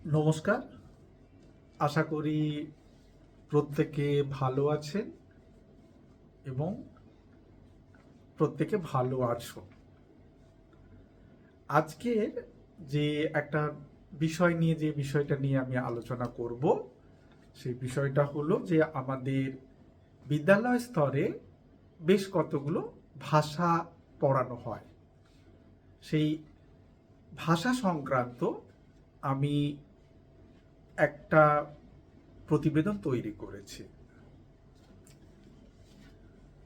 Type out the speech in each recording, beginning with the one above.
নমস্কার। আশা করি প্রত্যেকে ভালো আছেন এবং প্রত্যেকে ভালো আছো। আজকের যে একটা বিষয়টা নিয়ে আমি আলোচনা করব, সেই বিষয়টা হলো যে আমাদের বিদ্যালয় স্তরে বেশ কতগুলো ভাষা পড়ানো হয়। সেই ভাষা সংক্রান্ত আমি একটা প্রতিবেদন তৈরি করেছি।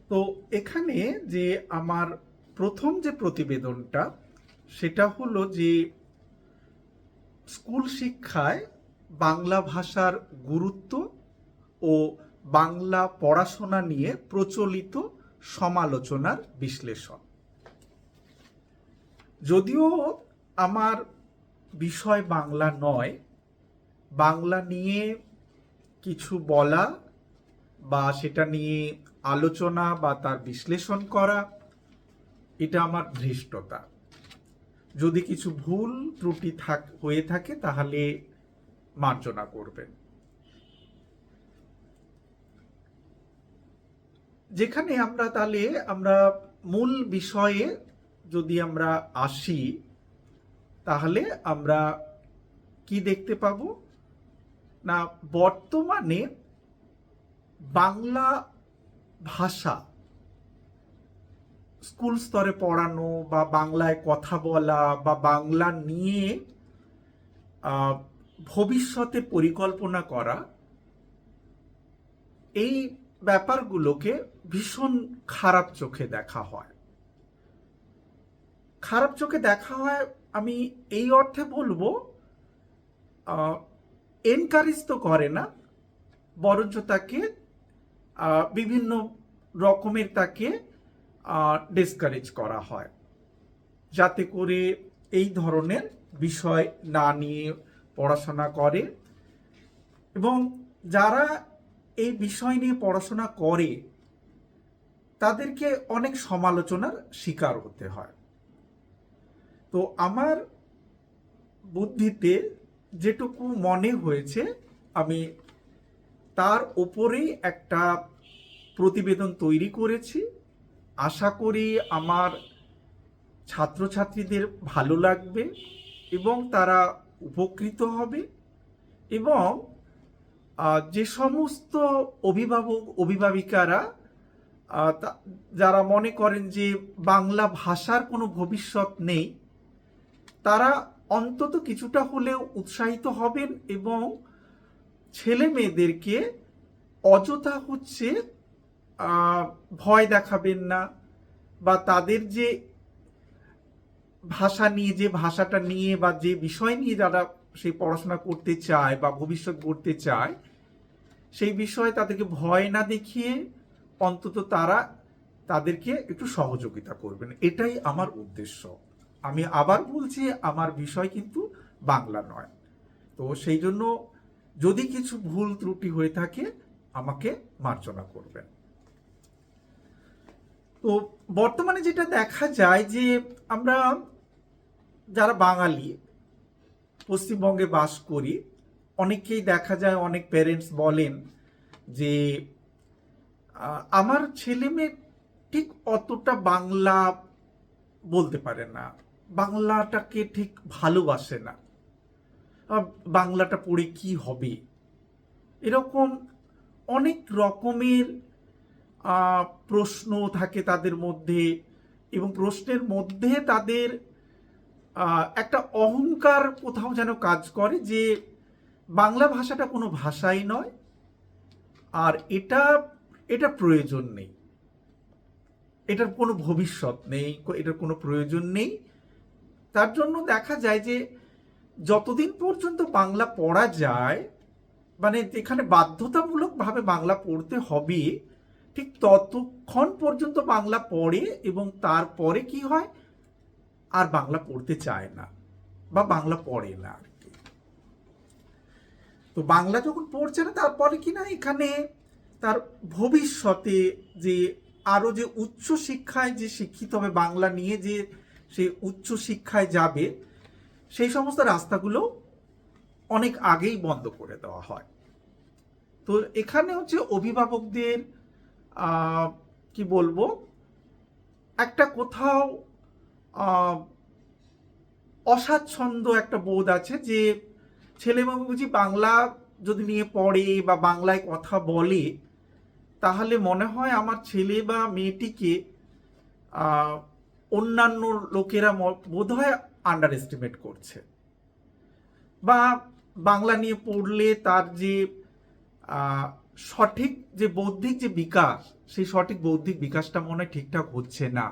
তো এখানে যে আমার প্রথম যে প্রতিবেদনটা, সেটা হলো যে স্কুল শিক্ষায় বাংলা ভাষার গুরুত্ব ও বাংলা পড়াশোনা নিয়ে প্রচলিত সমালোচনার বিশ্লেষণ। যদিও আমার বিষয় বাংলা নয়, বাংলা নিয়ে কিছু বলা বা সেটা নিয়ে আলোচনা বা তার বিশ্লেষণ করা, এটা আমার ধৃষ্টতা। যদি কিছু ভুল ত্রুটি হয়ে থাকে তাহলে মার্জনা করবেন। যেখানে আমরা মূল বিষয়ে যদি আমরা আসি, তাহলে আমরা কি দেখতে পাবো না, বর্তমানে বাংলা ভাষা স্কুল স্তরে পড়ানো বা বাংলায় কথা বলা বা বাংলা নিয়ে ভবিষ্যতে পরিকল্পনা করা, এই ব্যাপারগুলোকে ভীষণ খারাপ চোখে দেখা হয়। খারাপ চোখে দেখা হয় আমি এই অর্থে বলবো, এনকারেজ তো করে না, বরঞ্চ তাকে বিভিন্ন রকমের তাকে ডিসকারেজ করা হয়, যাতে করে এই ধরনের বিষয় না নিয়ে পড়াশোনা করে। এবং যারা এই বিষয় নিয়ে পড়াশোনা করে তাদেরকে অনেক সমালোচনার শিকার হতে হয়। তো আমার বুদ্ধিতে যেটুকু মনে হয়েছে, আমি তার ওপরেই একটা প্রতিবেদন তৈরি করেছি। আশা করি আমার ছাত্রছাত্রীদের ভালো লাগবে এবং তারা উপকৃত হবে। এবং যে সমস্ত অভিভাবক অভিভাবিকারা যারা মনে করেন যে বাংলা ভাষার কোনো ভবিষ্যৎ নেই, তারা অন্তত কিছুটা হলেও উৎসাহিত হবেন এবং ছেলে মেয়েদেরকে অযথা ভয় দেখাবেন না, বা তাদের যে ভাষাটা নিয়ে বা যে বিষয় নিয়ে যারা সেই পড়াশোনা করতে চায় বা ভবিষ্যৎ গড়তে চায়, সেই বিষয়ে তাদেরকে ভয় না দেখিয়ে অন্তত তাদেরকে একটু সহযোগিতা করবেন, এটাই আমার উদ্দেশ্য। আমি আবার বলছি, আমার বিষয় কিন্তু বাংলা নয়। তো সেই জন্য যদি কিছু ভুল ত্রুটি হয়ে থাকে আমাকে মার্জনা করবেন। তো বর্তমানে যেটা দেখা যায় যে আমরা যারা বাঙালি পশ্চিমবঙ্গে বাস করি, অনেকেই দেখা যায়, অনেক প্যারেন্টস বলেন যে আমার ছেলে মেয়ে ঠিক অতটা বাংলা বলতে পারে না, বাংলাটাকে ঠিক ভালোবাসে না, বাংলাটা পড়ে কি হবে, এরকম অনেক রকমের প্রশ্ন থাকে তাদের মধ্যে। এবং প্রশ্নের মধ্যে তাদের একটা অহংকার কোথাও যেন কাজ করে যে বাংলা ভাষাটা কোনো ভাষাই নয়, আর এটা প্রয়োজন নেই, এটার কোনো ভবিষ্যৎ নেই, এটার কোনো প্রয়োজন নেই। তার জন্য দেখা যায় যে যতদিন পর্যন্ত বাংলা পড়া যায়, মানে যেখানে বাধ্যতামূলকভাবে বাংলা পড়তে হবে, ঠিক ততক্ষণ পর্যন্ত বাংলা পড়ে এবং তারপরে কি হয়, আর বাংলা পড়তে চায় না বা বাংলা পড়ে না আর কি। তো বাংলা যখন পড়ছে না, তারপরে কি না এখানে তার ভবিষ্যতে যে আরো যে উচ্চ শিক্ষায় যে শিক্ষিত হবে, বাংলা নিয়ে যে সে উচ্চ শিক্ষায় যাবে, সেই সমস্ত রাস্তাগুলো অনেক আগেই বন্ধ করে দেওয়া হয়। তো এখানে হচ্ছে অভিভাবকদের কি বলবো, একটা কোথাও অস্বাচ্ছন্দ্য একটা বোধ আছে যে ছেলেমেয়ে বুঝি বাংলা যদি নিয়ে পড়ে বা বাংলায় কথা বলে, তাহলে মনে হয় আমার ছেলে বা মেয়েটিকে অন্যান্য লোকেরা বোধহয় আন্ডার এস্টিমেট করছে, বা বাংলা নিয়ে পড়লে তার যে সঠিক যে বৌদ্ধিক যে বিকাশ, সেই সঠিক বৌদ্ধিক বিকাশটা মনে হয় ঠিকঠাক হচ্ছে না,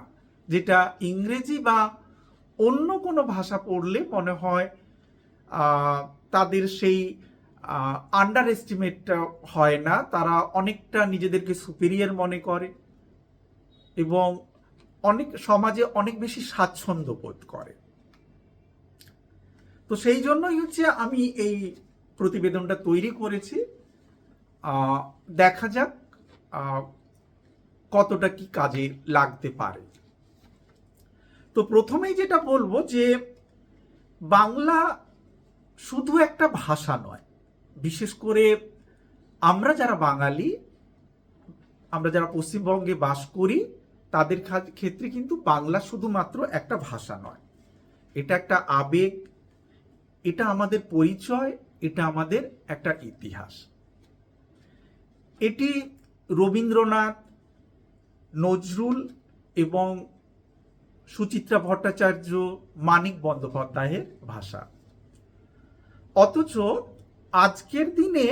যেটা ইংরেজি বা অন্য কোনো ভাষা পড়লে মনে হয় তাদের সেই আন্ডার এস্টিমেটটা হয় না, তারা অনেকটা নিজেদেরকে সুপিরিয়র মনে করে এবং অনেক সমাজে অনেক বেশি স্বাচ্ছন্দ্য বোধ করে। তো সেই জন্যই হচ্ছে আমি এই প্রতিবেদনটা তৈরি করেছি। দেখা যাক কতটা কি কাজে লাগতে পারে। তো প্রথমেই যেটা বলবো যে বাংলা শুধু একটা ভাষা নয়, বিশেষ করে আমরা যারা বাঙালি, আমরা যারা পশ্চিমবঙ্গে বাস করি, তাদের ক্ষেত্রে কিন্তু বাংলা শুধুমাত্র একটা ভাষা নয়, এটা একটা আবেগ, এটা আমাদের পরিচয়, এটা আমাদের একটা ইতিহাস। এটি রবীন্দ্রনাথ, নজরুল এবং সুচিত্রা ভট্টাচার্য, মানিক বন্দ্যোপাধ্যায়ের ভাষা। অথচ আজকের দিনে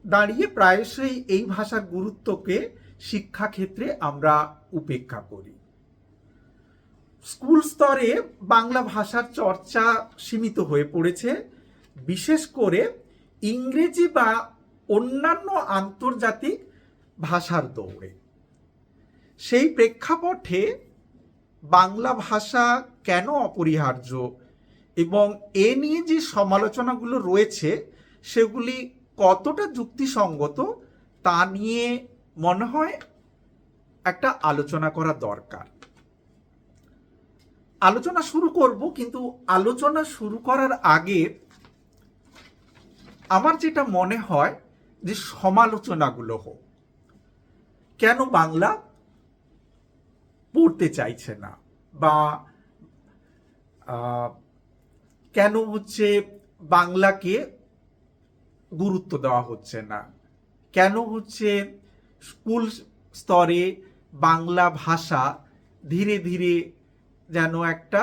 দাঁড়িয়ে প্রায়শই এই ভাষার গুরুত্বকে শিক্ষাক্ষেত্রে আমরা উপেক্ষা করি। স্কুল স্তরে বাংলা ভাষার চর্চা সীমিত হয়ে পড়েছে, বিশেষ করে ইংরেজি বা অন্যান্য আন্তর্জাতিক ভাষার দৌড়ে। সেই প্রেক্ষাপটে বাংলা ভাষা কেন অপরিহার্য এবং এ নিয়ে যে সমালোচনাগুলো রয়েছে সেগুলি কতটা যুক্তিসঙ্গত তা নিয়ে মনে হয় একটা আলোচনা করা দরকার। আলোচনা শুরু করব, কিন্তু আলোচনা শুরু করার আগে আমার যেটা মনে হয় যে সমালোচনাগুলো হোক। কেন বাংলা পড়তে চাইছে না, বা কেন হচ্ছে বাংলাকে গুরুত্ব দেওয়া হচ্ছে না, কেন হচ্ছে স্কুল স্তরে বাংলা ভাষা ধীরে ধীরে যেন একটা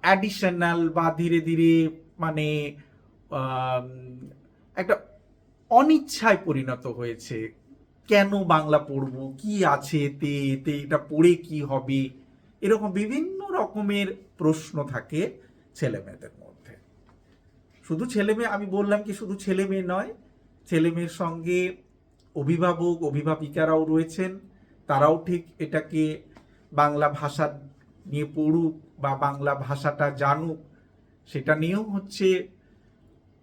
অ্যাডিশনাল বা ধীরে ধীরে মানে একটা অনিচ্ছায় পরিণত হয়েছে। কেন বাংলা পড়ব, কি আছে এতে, এতে এটা পড়ে কি হবে, এরকম বিভিন্ন রকমের প্রশ্ন থাকে ছেলে মেয়েদের মধ্যে। শুধু ছেলে মেয়ে, আমি বললাম কি শুধু ছেলে মেয়ে নয়, ছেলে মেয়ের সঙ্গে অভিভাবক অভিভাবিকারাও রয়েছেন, তারাও ঠিক এটাকে বাংলা ভাষা নিয়ে পড়ুক বা বাংলা ভাষাটা জানুক, সেটা নিয়েও হচ্ছে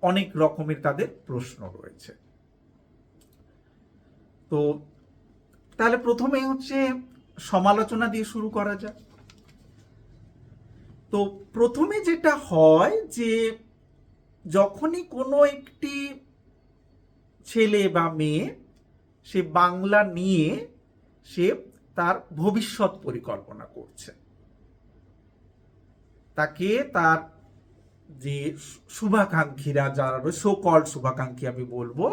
অনেক রকমের তাদের প্রশ্ন রয়েছে। তো তাহলে প্রথমে হচ্ছে সমালোচনা দিয়ে শুরু করা যাক। তো প্রথমে যেটা হয় যে যখনই কোনো একটি ছেলে বা মেয়ে সে বাংলা নিয়ে সে তার ভবিষ্যৎ পরিকল্পনা করছে, তাকে তার যে শুভাকাঙ্ক্ষীরা যারা সো কল্ড শুভাকাঙ্ক্ষী আমি বলবো,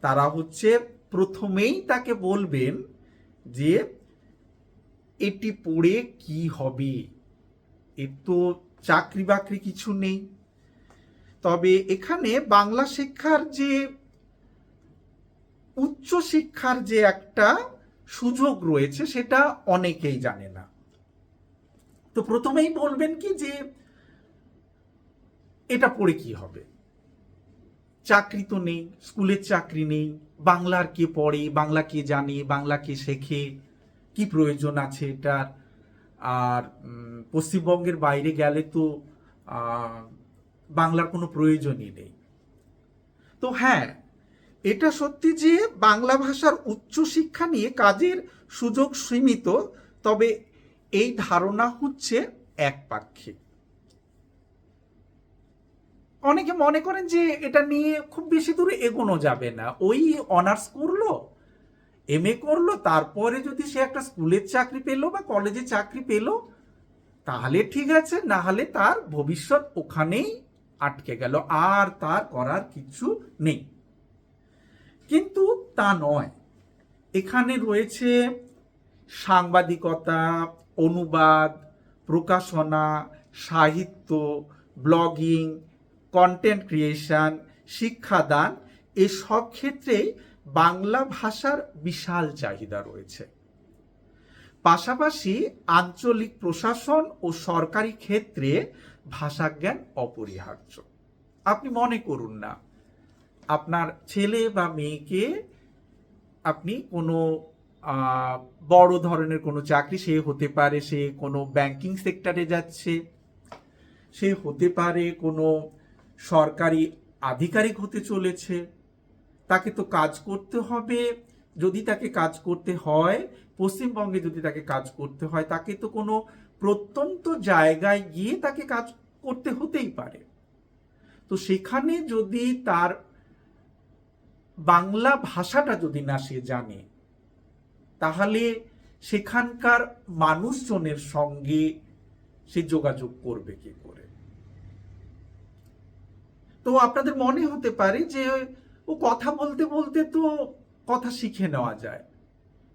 তারা হচ্ছে প্রথমেই তাকে বলবেন যে এটি পড়ে কি হবে, এর তো চাকরি বাকরি কিছু নেই। তবে এখানে বাংলা শিক্ষার যে উচ্চ শিক্ষার যে একটা সুযোগ রয়েছে সেটা অনেকেই জানে না। তো প্রথমেই বলবেন কি যে এটা পড়ে কি হবে, চাকরি তো নেই, স্কুলের চাকরি নেই, বাংলার কে পড়ে, বাংলা কে জানে, বাংলা কে শেখে, কি প্রয়োজন আছে এটার। আর পশ্চিমবঙ্গের বাইরে গেলে তো বাংলার কোনো প্রয়োজনই নেই। তো হ্যাঁ, এটা সত্যি যে বাংলা ভাষার উচ্চশিক্ষা নিয়ে কাজের সুযোগ সীমিত, তবে এই ধারণা হচ্ছে একপাক্ষিক। অনেকে মনে করেন যে এটা নিয়ে খুব বেশি দূরে এগোনো যাবে না, ওই অনার্স করলো, এমএ করলো, তারপরে যদি সে একটা স্কুলের চাকরি পেলো বা কলেজে চাকরি পেলো তাহলে ঠিক আছে, না হলে তার ভবিষ্যৎ ওখানেই আটকে গেল, আর তার করার কিছু নেই। কিন্তু তা নয়, এখানে রয়েছে সাংবাদিকতা, অনুবাদ, প্রকাশনা, সাহিত্য, ব্লগিং, কন্টেন্ট ক্রিয়েশন, শিক্ষাদান, এসব ক্ষেত্রেই বাংলা ভাষার বিশাল চাহিদা রয়েছে। পাশাপাশি আঞ্চলিক প্রশাসন ও সরকারি ক্ষেত্রে ভাষাজ্ঞান অপরিহার্য। আপনি মনে করুন না, আপনার ছেলে বা মেয়েকে আপনি কোনো বড় ধরনের কোনো চাকরি, সে হতে পারে সে কোনো ব্যাংকিং সেক্টরে যাচ্ছে, সে হতে পারে কোনো সরকারি আধিকারিক হতে চলেছে, তাকে তো কাজ করতে হবে। যদি তাকে কাজ করতে হয়, পশ্চিমবঙ্গে যদি তাকে কাজ করতে হয়, তাকে তো কোনো প্রত্যন্ত জায়গায় গিয়ে তাকে কাজ করতে হতেই পারে। তো সেখানে যদি তার বাংলা ভাষাটা যদি না সে জানে, তাহলে সেখানকার মানুষজনের সঙ্গে সে যোগাযোগ করবে কি করে? তো আপনাদের মনে হতে পারে যে ও কথা বলতে বলতে তো কথা শিখে নেওয়া যায়।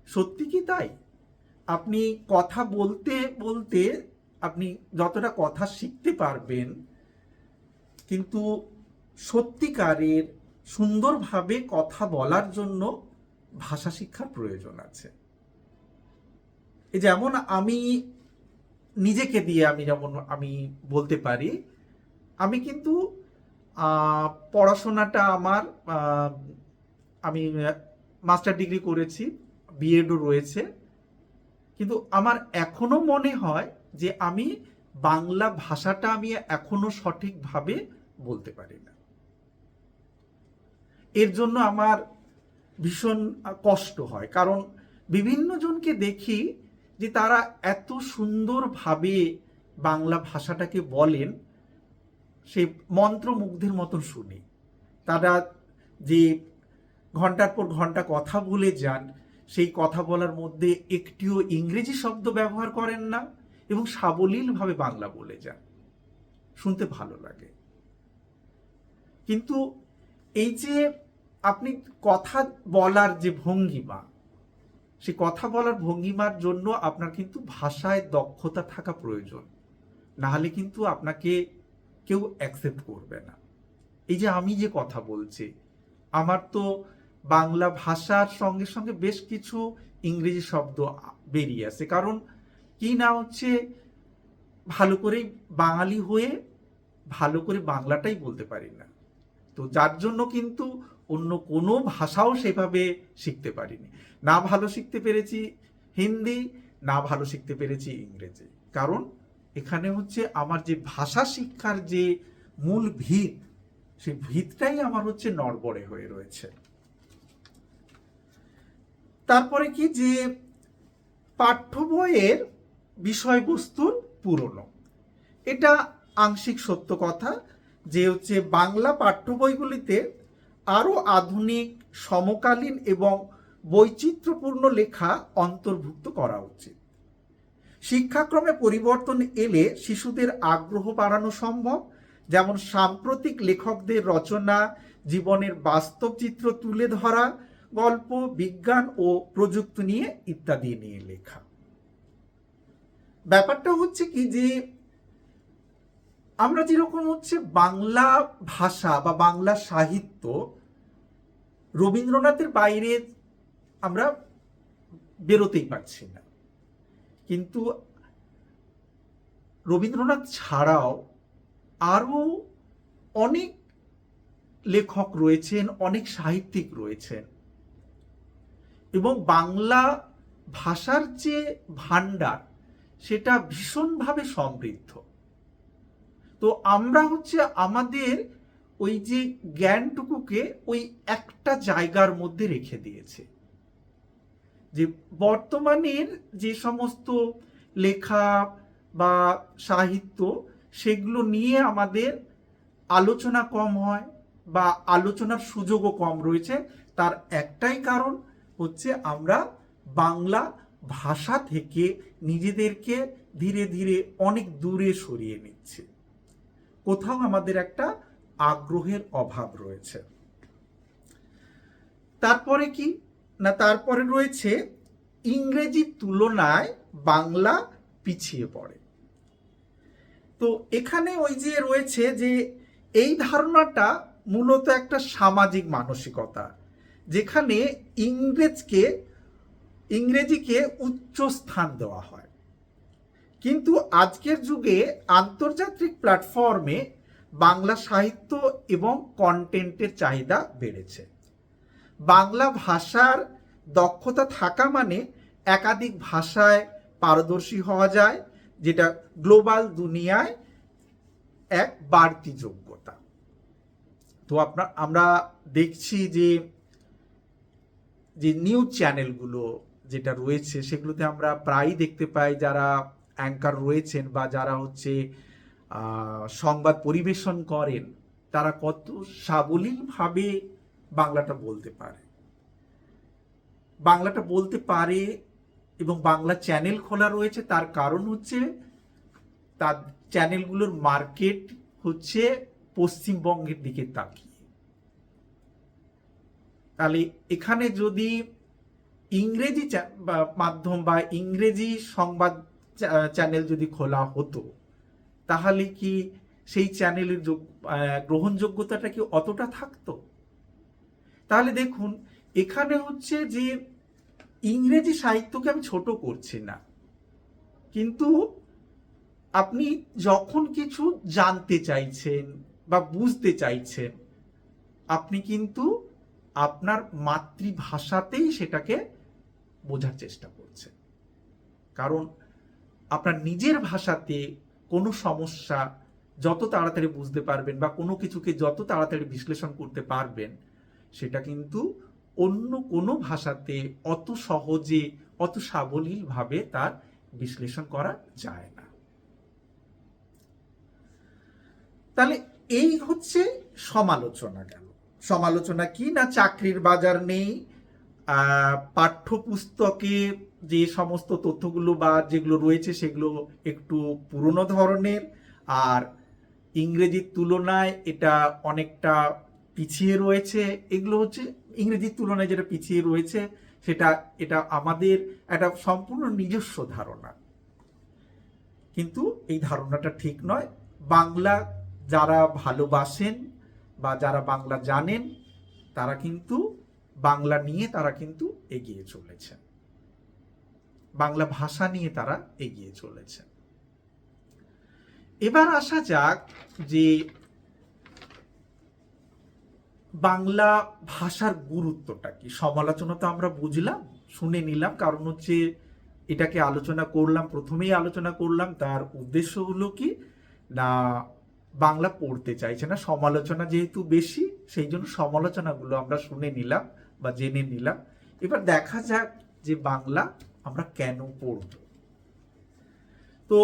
সত্যি কি তাই? আপনি কথা বলতে বলতে আপনি যতটা কথা শিখতে পারবেন, কিন্তু সত্যিকারের সুন্দরভাবে কথা বলার জন্য ভাষা শিক্ষার প্রয়োজন আছে। এই যেমন আমি নিজেকে দিয়ে আমি বলতে পারি, আমি কিন্তু পড়াশোনাটা আমার আমি মাস্টার ডিগ্রি করেছি, বিএডও রয়েছে, কিন্তু আমার এখনো মনে হয় যে আমি বাংলা ভাষাটা আমি এখনো সঠিকভাবে বলতে পারি না। এর জন্য আমার ভীষণ কষ্ট হয়, কারণ বিভিন্ন জনকে দেখি যে তারা এত সুন্দরভাবে বাংলা ভাষাটাকে বলেন, সেই মন্ত্রমুগ্ধের মতন শুনি। তারা যে ঘন্টার পর ঘন্টা কথা বলে যান, সেই কথা বলার মধ্যে একটিও ইংরেজি শব্দ ব্যবহার করেন না এবং সাবলীলভাবে বাংলা বলে যান, শুনতে ভালো লাগে। কিন্তু এই যে আপনি কথা বলার যে ভঙ্গিমা, সেই কথা বলার ভঙ্গিমার জন্য আপনার কিন্তু ভাষায় দক্ষতা থাকা প্রয়োজন, না হলে কিন্তু আপনাকে কেউ অ্যাকসেপ্ট করবে না। এই যে আমি যে কথা বলছি, আমার তো বাংলা ভাষার সঙ্গে সঙ্গে বেশ কিছু ইংরেজি শব্দ বেরিয়ে আসে, কারণ কি না হচ্ছে, ভালো করে বাঙালি হয়ে ভালো করে বাংলাটাই বলতে পারি না, তো যার জন্য কিন্তু অন্য কোনো ভাষাও সেভাবে শিখতে পারিনি। না ভালো শিখতে পেরেছি হিন্দি, না ভালো শিখতে পেরেছি ইংরেজি, কারণ এখানে হচ্ছে আমার যে ভাষা শিক্ষার যে মূল ভিত, সেই ভিতটাই আমার হচ্ছে নড়বড়ে হয়ে রয়েছে। তারপরে কি যে পাঠ্য বইয়ের বিষয়বস্তুর পুরনো, এটা আংশিক সত্য কথা যে হচ্ছে বাংলা পাঠ্য বইগুলিতে আরও আধুনিক, সমকালীন এবং বৈচিত্র্যপূর্ণ লেখা অন্তর্ভুক্ত করা উচিত। শিক্ষাক্রমে পরিবর্তন এলে শিশুদের আগ্রহ বাড়ানো সম্ভব, যেমন সাম্প্রতিক লেখকদের রচনা, জীবনের বাস্তব চিত্র তুলে ধরা, গল্প, বিজ্ঞান ও প্রযুক্তি নিয়ে ইত্যাদি নিয়ে লেখা। ব্যাপারটা হচ্ছে কি যে আমরা যেরকম হচ্ছে বাংলা ভাষা বা বাংলা সাহিত্য রবীন্দ্রনাথের বাইরে আমরা বেরোতেই পারছি না, কিন্তু রবীন্দ্রনাথ ছাড়াও আরও অনেক লেখক রয়েছেন, অনেক সাহিত্যিক রয়েছেন, এবং বাংলা ভাষার যে ভাণ্ডার সেটা ভীষণভাবে সমৃদ্ধ। তো আমরা হচ্ছে আমাদের ওই যে জ্ঞানটুকুকে ওই একটা জায়গার মধ্যে রেখে দিয়েছে, যে বর্তমানের যে সমস্ত লেখা বা সাহিত্য, সেগুলো নিয়ে আমাদের আলোচনা কম হয় বা আলোচনার সুযোগও কম রয়েছে, তার একটাই কারণ হচ্ছে আমরা বাংলা ভাষা থেকে নিজেদেরকে ধীরে ধীরে অনেক দূরে সরিয়ে নিচ্ছি। কোথাও আমাদের একটা আগ্রহের অভাব রয়েছে। তারপরে কি না, তারপরে রয়েছে ইংরেজির তুলনায় বাংলা পিছিয়ে পড়ে। তো এখানে ওই যে রয়েছে যে এই ধারণাটা মূলত একটা সামাজিক মানসিকতা, যেখানে ইংরেজিকে উচ্চ স্থান দেওয়া হয়। কিন্তু আজকের যুগে আন্তর্জাতিক প্ল্যাটফর্মে বাংলা সাহিত্য এবং কন্টেন্টের চাহিদা বেড়েছে। বাংলা ভাষার দক্ষতা থাকা মানে একাধিক ভাষায় পারদর্শী হওয়া যায়, যেটা গ্লোবাল দুনিয়ায় এক বাড়তি যোগ্যতা। তো আমরা দেখছি যে নিউজ চ্যানেলগুলো যেটা রয়েছে সেগুলোতে আমরা প্রায়ই দেখতে পাই যারা অ্যাঙ্কার রয়েছেন বা যারা হচ্ছে সংবাদ পরিবেশন করেন, তারা কত সাবলীলভাবে বাংলাটা বলতে পারে এবং বাংলা চ্যানেল খোলা রয়েছে। তার কারণ হচ্ছে তার চ্যানেলগুলোর মার্কেট হচ্ছে পশ্চিমবঙ্গের দিকে তাকিয়ে। তাহলে এখানে যদি ইংরেজি মাধ্যম বা ইংরেজি সংবাদ চ্যানেল যদি খোলা হতো, তাহলে কি সেই চ্যানেলের গ্রহণযোগ্যতাটা কি অতটা থাকতো? তাহলে দেখুন, এখানে হচ্ছে যে ইংরেজি সাহিত্যকে আমি ছোট করছি না, কিন্তু আপনি যখন কিছু জানতে চাইছেন বা বুঝতে চাইছেন, আপনি কিন্তু আপনার মাতৃভাষাতেই সেটাকে বোঝার চেষ্টা করছেন। কারণ আপনার নিজের ভাষাতে কোনো সমস্যা যত তাড়াতাড়ি বুঝতে পারবেন বা কোনো কিছুকে যত তাড়াতাড়ি বিশ্লেষণ করতে পারবেন, সেটা কিন্তু অন্য কোনো ভাষাতে অত সহজে অত সাবলীলভাবে তার বিশ্লেষণ করা যায় না। তাহলে এই হচ্ছে সমালোচনা। গেল সমালোচনা কি না, চাকরির বাজার নেই, পাঠ্যপুস্তকে যে সমস্ত তথ্যগুলো বা যেগুলো রয়েছে সেগুলো একটু পুরনো ধরনের, আর ইংরেজির তুলনায় এটা অনেকটা পিছিয়ে রয়েছে। এগুলো হচ্ছে ইংরেজির তুলনায় যেটা পিছিয়ে রয়েছে এটা আমাদের একটা সম্পূর্ণ নিজস্ব ধারণা, কিন্তু এই ধারণাটা ঠিক নয়। বাংলা যারা ভালোবাসেন বা যারা বাংলা জানেন, তারা কিন্তু বাংলা নিয়ে তারা কিন্তু এগিয়ে চলেছে, বাংলা ভাষা নিয়ে তারা এগিয়ে চলেছে। এবার আসা যাক যে বাংলা ভাষার গুরুত্বটা কি। সমালোচনা তো আমরা বুঝলাম, শুনে নিলাম, কারণ হচ্ছে এটাকে আলোচনা করলাম, প্রথমেই আলোচনা করলাম, তার উদ্দেশ্য হলো কি না, বাংলা পড়তে চাইছে না। সমালোচনা যেহেতু বেশি, সেই জন্য সমালোচনাগুলো আমরা শুনে নিলাম বা জেনে নিলাম। এবার দেখা যাক যে বাংলা আমরা কেন পড়ব। তো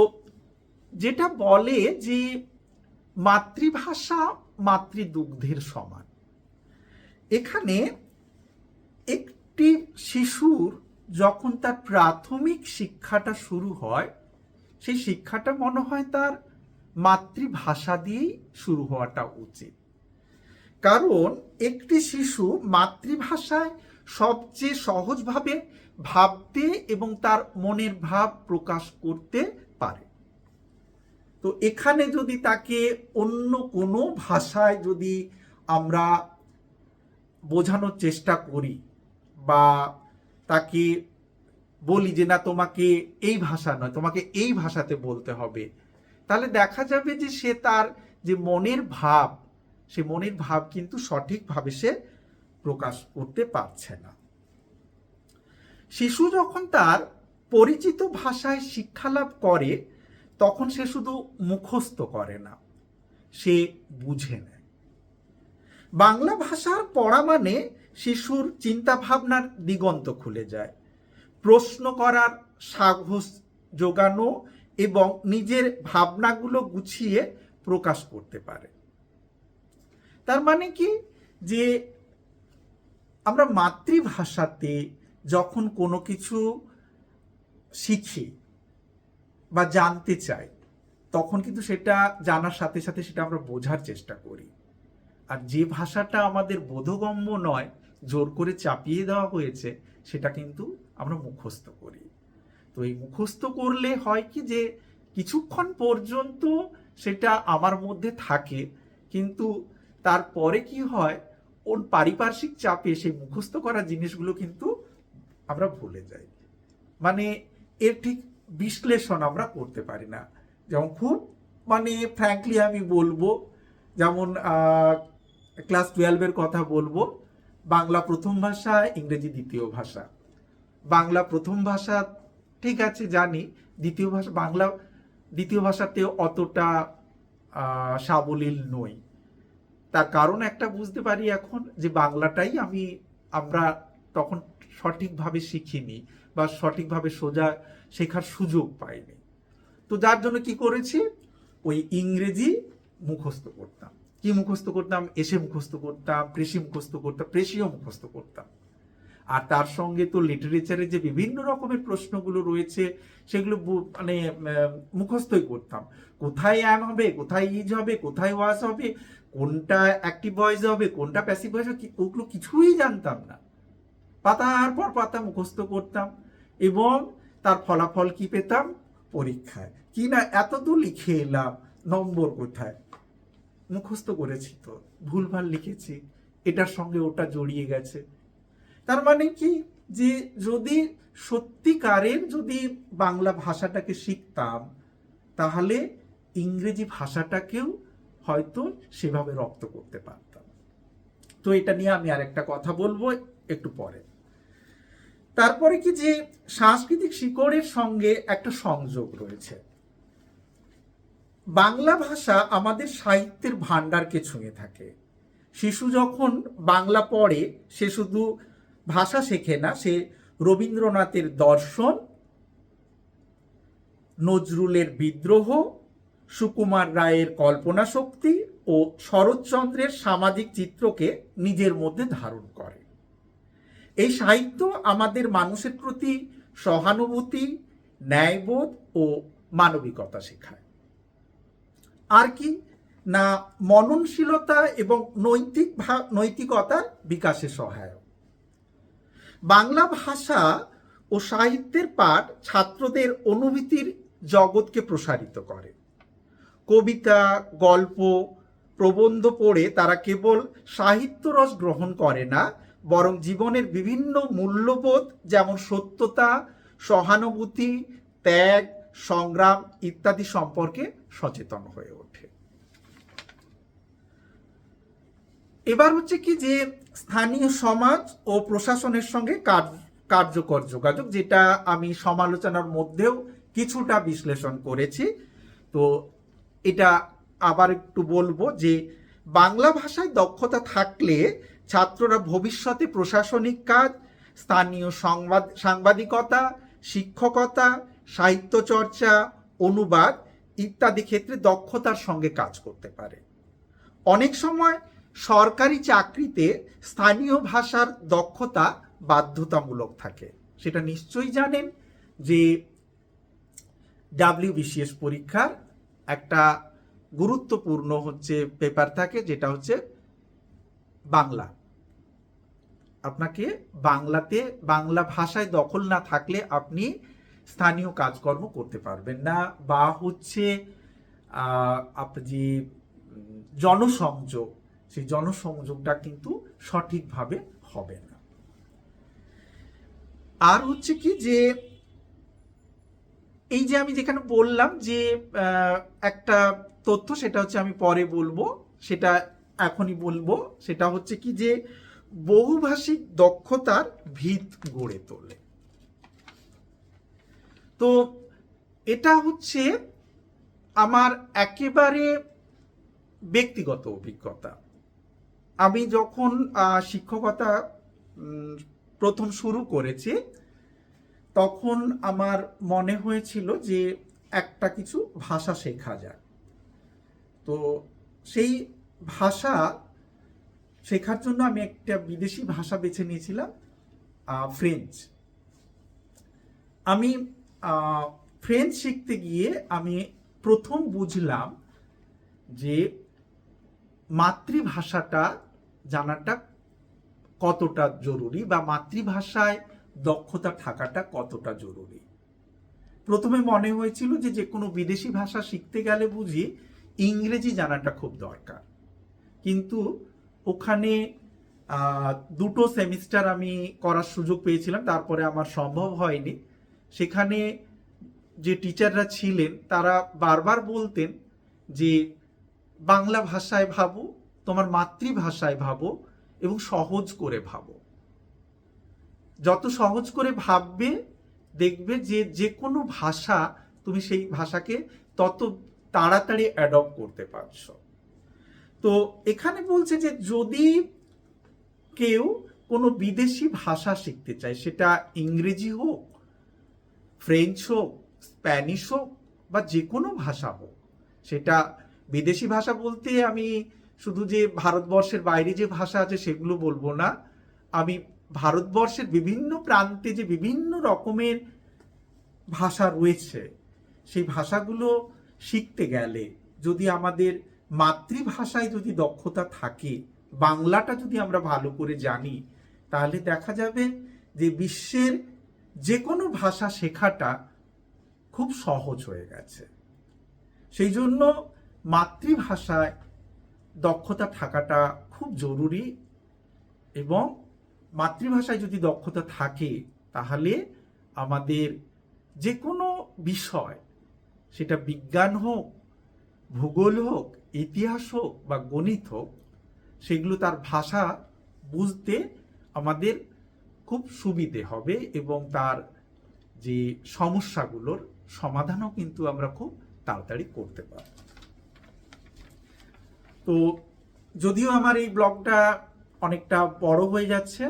যেটা বলে যে মাতৃভাষা মাতৃদুগ্ধের সমান, এখানে একটি শিশুর যখন তার প্রাথমিক শিক্ষাটা শুরু হয়, সেই শিক্ষাটা মনে হয় তার মাতৃভাষা দিয়েই শুরু হওয়াটা উচিত। কারণ একটি শিশু মাতৃভাষায় সবচেয়ে সহজভাবে ভাবতে এবং তার মনের ভাব প্রকাশ করতে পারে। তো এখানে যদি তাকে অন্য কোনো ভাষায় যদি আমরা বোঝানোর চেষ্টা করি বা তাকে বলি যে না, তোমাকে এই ভাষা নয়, তোমাকে এই ভাষাতে বলতে হবে, তাহলে দেখা যাবে যে সে তার যে মনের ভাব, সে মনের ভাব কিন্তু সঠিকভাবে সে প্রকাশ করতে পারছে না। শিশু যখন তার পরিচিত ভাষায় শিক্ষালাভ করে, তখন সে শুধু মুখস্থ করে না, সে বুঝে নেয়। বাংলা ভাষার পড়া মানে শিশুর চিন্তা ভাবনার দিগন্ত খুলে যায়, প্রশ্ন করার সাহস জোগানো এবং নিজের ভাবনাগুলো গুছিয়ে প্রকাশ করতে পারে। তার মানে কি, যে আমরা মাতৃভাষাতে যখন কোনো কিছু শিখি বা জানতে চাই, তখন কিন্তু সেটা জানার সাথে সাথে সেটা আমরা বোঝার চেষ্টা করি। আর যে ভাষাটা আমাদের বোধগম্য নয়, জোর করে চাপিয়ে দেওয়া হয়েছে, সেটা কিন্তু আমরা মুখস্থ করি। তো এই মুখস্থ করলে হয় কি, যে কিছুক্ষণ পর্যন্ত সেটা আমার মধ্যে থাকে, কিন্তু তারপরে কি হয়, ওর পারিপার্শ্বিক চাপে সেই মুখস্থ করা জিনিসগুলো কিন্তু আমরা ভুলে যাই। মানে এর ঠিক বিশ্লেষণ আমরা করতে পারি না। যেমন খুব মানে ফ্র্যাঙ্কলি আমি বলবো, যেমন ক্লাস 12-এর কথা বলবো, বাংলা প্রথম ভাষা, ইংরেজি দ্বিতীয় ভাষা। বাংলা প্রথম ভাষা ঠিক আছে জানি, দ্বিতীয় ভাষা বাংলা দ্বিতীয় ভাষাতে অতটা সাবলীল নই। তার কারণ একটা বুঝতে পারি এখন, যে বাংলাটাই আমরা তখন সঠিকভাবে শিখিনি বা সঠিকভাবে সোজা শেখার সুযোগ পাইনি। তো যার জন্য কি করেছি, ওই ইংরেজি মুখস্থ করতাম। কি মুখস্থ করতাম? এসে মুখস্থ করতাম, প্রেসি মুখস্থ করতাম, প্রেসিও মুখস্থ করতাম। আর তার সঙ্গে তো লিটারেচারে যে বিভিন্ন রকমের প্রশ্নগুলো রয়েছে, সেগুলো মানে মুখস্থই করতাম। কোথায় অ্যাম হবে, কোথায় ইজ হবে, কোথায় ওয়াজ হবে, কোনটা অ্যাক্টিভ ভয়েস হবে, কোনটা প্যাসিভ ভয়েস হবে, ওগুলো কিছুই জানতাম না। পাতার পর পাতা মুখস্থ করতাম, এবং তার ফলাফল কি পেতাম পরীক্ষায়, কি না এত তো লিখে এলাম, নম্বর কোথায়? মুখস্থ করেছি তো, ভুলভাল লিখেছি, এটার সঙ্গে ওটা জড়িয়ে গেছে। তার মানে কি, যে যদি সত্যিকারের যদি বাংলা ভাষাটাকে শিখতাম, তাহলে ইংরেজি ভাষাটাকেও হয়তো সেভাবে রপ্ত করতে পারতাম। তো এটা নিয়ে আমি আরেকটা কথা বলবো একটু পরে। তারপরে কি, যে সাংস্কৃতিক শিকড়ের সঙ্গে একটা সংযোগ রয়েছে। বাংলা ভাষা আমাদের সাহিত্যের ভাণ্ডারকে ছুঁয়ে থাকে। শিশু যখন বাংলা পড়ে, সে শুধু ভাষা শেখে না, সে রবীন্দ্রনাথের দর্শন, নজরুলের বিদ্রোহ, সুকুমার রায়ের কল্পনা শক্তি ও শরৎচন্দ্রের সামাজিক চিত্রকে নিজের মধ্যে ধারণ করে। এই সাহিত্য আমাদের মানুষের প্রতি সহানুভূতি, ন্যায়বোধ ও মানবিকতা শেখায়। আর কি না, মননশীলতা এবং নৈতিকতার বিকাশে সহায়ক। বাংলা ভাষা ও সাহিত্যের পাঠ ছাত্রদের অনুভূতির জগৎকে প্রসারিত করে। কবিতা, গল্প, প্রবন্ধ পড়ে তারা কেবল সাহিত্যরস গ্রহণ করে না, বরং জীবনের বিভিন্ন মূল্যবোধ, যেমন সত্যতা, সহানুভূতি, ত্যাগ, সংগ্রাম ইত্যাদি সম্পর্কে সচেতন হয়ে ওঠে। এবার হচ্ছে কি, যে স্থানীয় সমাজ ও প্রশাসনের সঙ্গে কার্যকর যোগাযোগ, যেটা আমি সমালোচনার মধ্যেও কিছুটা বিশ্লেষণ করেছি। তো এটা আবার একটু বলবো, যে বাংলা ভাষায় দক্ষতা থাকলে ছাত্ররা ভবিষ্যতে প্রশাসনিক কাজ, স্থানীয় সাংবাদিকতা, শিক্ষকতা, সাহিত্য চর্চা, অনুবাদ ইত্যাদি ক্ষেত্রে দক্ষতার সঙ্গে কাজ করতে পারে। অনেক সময় সরকারি চাকরিতে স্থানীয় ভাষার দক্ষতা বাধ্যতামূলক থাকে। সেটা নিশ্চয়ই জানেন, যে WBCS পরীক্ষার একটা গুরুত্বপূর্ণ হচ্ছে পেপার থাকে, যেটা হচ্ছে বাংলা। আপনাকে বাংলা ভাষায় দখল না থাকলে আপনি স্থানীয় কাজকর্ম করতে পারবেন না, বা হচ্ছে আপনি যে জনসংযোগ, সেই জনসংযোগটা কিন্তু সঠিকভাবে হবে না। আর হচ্ছে কি, যে এই যে আমি যেখানে বললাম, যে একটা তথ্য, সেটা হচ্ছে আমি পরে বলবো, সেটা এখনই বলবো, সেটা হচ্ছে কি, যে বহুভাষিক দক্ষতার ভিত গড়ে তোলে। তো এটা হচ্ছে আমার একেবারে ব্যক্তিগত অভিজ্ঞতা। আমি যখন শিক্ষকতা প্রথম শুরু করেছি, তখন আমার মনে হয়েছিল যে একটা কিছু ভাষা শেখা যায়। তো সেই ভাষা শেখার জন্য আমি একটা বিদেশি ভাষা বেছে নিয়েছিলাম, ফ্রেঞ্চ। আমি ফ্রেঞ্চ শিখতে গিয়ে আমি প্রথম বুঝলাম যে মাতৃভাষাটা জানাটা কতটা জরুরি, বা মাতৃভাষায় দক্ষতা থাকাটা কতটা জরুরি। প্রথমে মনে হয়েছিল যে কোনো বিদেশি ভাষা শিখতে গেলে বুঝি ইংরেজি জানাটা খুব দরকার, কিন্তু ওখানে 2টো সেমিস্টার আমি করার সুযোগ পেয়েছিলাম, তারপরে আমার সম্ভব হয়নি। সেখানে যে টিচাররা ছিলেন তারা বারবার বলতেন যে বাংলা ভাষায় ভাবো, তোমার মাতৃভাষায় ভাবো, এবং সহজ করে ভাবো। যত সহজ করে ভাববে দেখবে যে কোনো ভাষা তুমি সেই ভাষাকে তত তাড়াতাড়ি অ্যাডপ্ট করতে পারছো। তো এখানে বলছে যে যদি কেউ কোনো বিদেশি ভাষা শিখতে চায়, সেটা ইংরেজি হোক, ফ্রেঞ্চ হোক, স্প্যানিশ হোক, বা যে কোনো ভাষা হোক, সেটা বিদেশি ভাষা বলতে আমি শুধু যে ভারতবর্ষের বাইরে যে ভাষা আছে সেগুলো বলবো না, আমি ভারতবর্ষের বিভিন্ন প্রান্তে যে বিভিন্ন রকমের ভাষা রয়েছে সেই ভাষাগুলো শিখতে গেলে যদি আমাদের মাতৃভাষায় যদি দক্ষতা থাকে, বাংলাটা যদি আমরা ভালো করে জানি, তাহলে দেখা যাবে যে বিশ্বের যে কোনো ভাষা শেখাটা খুব সহজ হয়ে গেছে। সেই জন্য মাতৃভাষায় দক্ষতা থাকাটা খুব জরুরি, এবং মাতৃভাষায় যদি দক্ষতা থাকে তাহলে আমাদের যে কোনো বিষয়, সেটা বিজ্ঞান হোক, ভূগোল হোক, ইতিহাস হোক বা গণিত হোক, সেগুলো তার ভাষা বুঝতে আমাদের খুব সুবিধে হবে, এবং তার যে সমস্যাগুলোর সমাধানও কিন্তু আমরা খুব তাড়াতাড়ি করতে পারব। তো যদিও আমার এই ব্লগটা অনেকটা বড় হয়ে যাচ্ছে,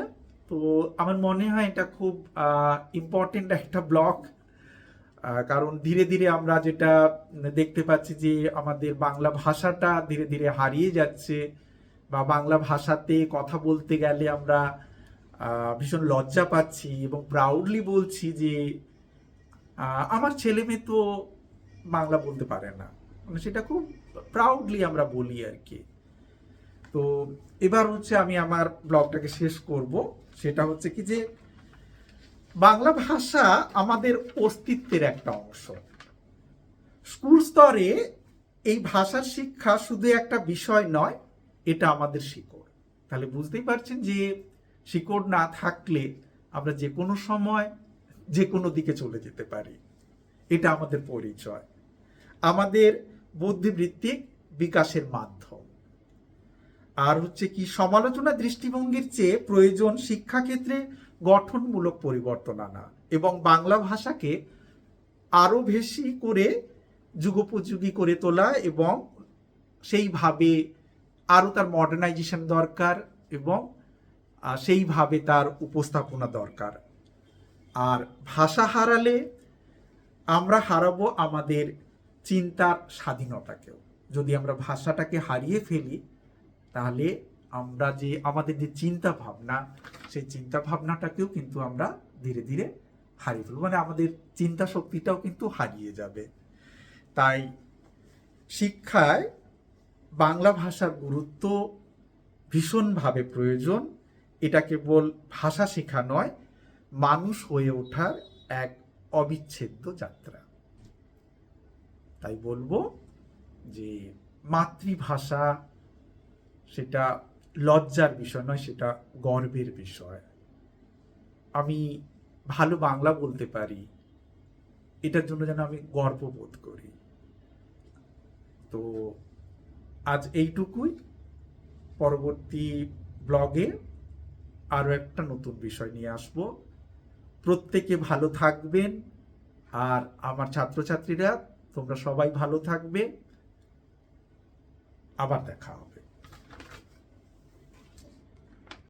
তো আমার মনে হয় এটা খুব ইম্পর্টেন্ট একটা ব্লগ, কারণ ধীরে ধীরে আমরা যেটা দেখতে পাচ্ছি যে আমাদের বাংলা ভাষাটা ধীরে ধীরে হারিয়ে যাচ্ছে, বা বাংলা ভাষাতে কথা বলতে গেলে আমরা ভীষণ লজ্জা পাচ্ছি, এবং প্রাউডলি বলছি যে আমার ছেলে মেয়ে তো বাংলা বলতে পারে না, মানে সেটা খুব প্রাউডলি আমরা বলি আর কি। তো এবার হচ্ছে আমি আমার ব্লগটাকে শেষ করব, সেটা হচ্ছে কি যে বাংলা ভাষা আমাদের অস্তিত্বের একটা অংশ। স্কুল স্তরে এই ভাষার শিক্ষা শুধু একটা বিষয় নয়, এটা আমাদের শিকড়। তাহলে বুঝতেই পারছেন যে শিকড় না থাকলে আমরা যে কোনো সময় যে কোনো দিকে চলে যেতে পারি। এটা আমাদের পরিচয়, আমাদের বুদ্ধিবৃত্তিক বিকাশের মাধ্যম। আর হচ্ছে কি, সমালোচনা দৃষ্টিভঙ্গির চেয়ে প্রয়োজন শিক্ষাক্ষেত্রে গঠনমূলক পরিবর্তন আনা, এবং বাংলা ভাষাকে আরো বেশি করে যুগোপযোগী করে তোলা, এবং সেইভাবে আরো তার মডার্নাইজেশন দরকার, এবং সেইভাবে তার উপস্থাপনা দরকার। আর ভাষা হারালে আমরা হারাবো আমাদের চিন্তার স্বাধীনতাকেও। যদি আমরা ভাষাটাকে হারিয়ে ফেলি তাহলে আমরা যে আমাদের যে চিন্তা ভাবনা, সেই চিন্তা ভাবনাটাকেও কিন্তু আমরা ধীরে ধীরে হারিয়ে ফেলবো, মানে আমাদের চিন্তা শক্তিটাও কিন্তু হারিয়ে যাবে। তাই শিক্ষায় বাংলা ভাষার গুরুত্ব ভীষণভাবে প্রয়োজন। এটা কেবল ভাষা শেখা নয়, মানুষ হয়ে ওঠার এক অবিচ্ছেদ্য যাত্রা। তাই বলবো যে মাতৃভাষা সেটা লজ্জার বিষয় নয়, সেটা গর্বের বিষয়। আমি ভালো বাংলা বলতে পারি, এটার জন্য যেন আমি গর্ববোধ করি। তো আজ এইটুকুই। পরবর্তী ব্লগে আরো একটা নতুন বিষয় নিয়ে আসবো। প্রত্যেকে ভালো থাকবেন, আর আমার ছাত্রছাত্রীরা তোমরা সবাই ভালো থাকবে। আবার দেখা হবে।